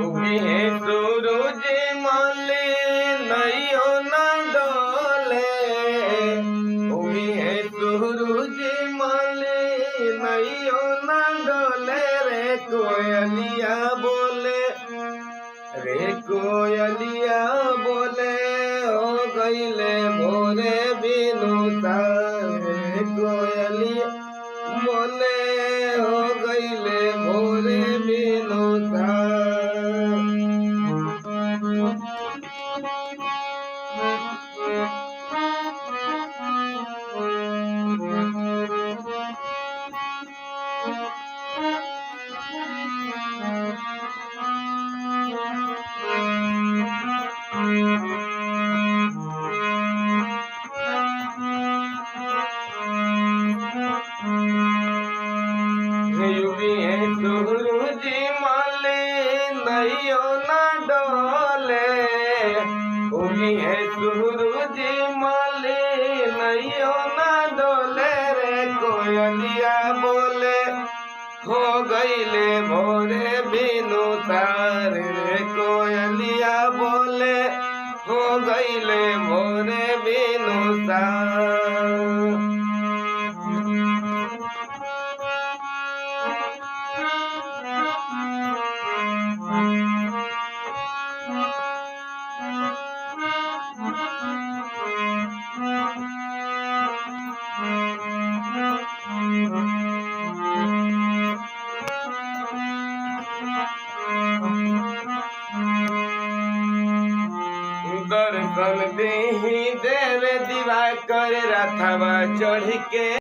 उगी है सूरज माले नैयो न डोले, उगी है सूरज माले नैयो न डोले। रे कोयलिया बोले, रे कोयलिया बोले, हो गईले भोरे बिनु तारे। कोयलिया बोले, हो गईले भोरे बिनु तारे। युगी है सूरज माले नैयो न डोले, उगी है सूरज माले नैयो न डोले। रे कोयलिया बोले, हो गईले भोरे बिनु तारे। रे कोयलिया बोले, हो गईले भोरे बिनु तारे। दर्शन देहि देवे दिवाकर रथवा चढ़ के।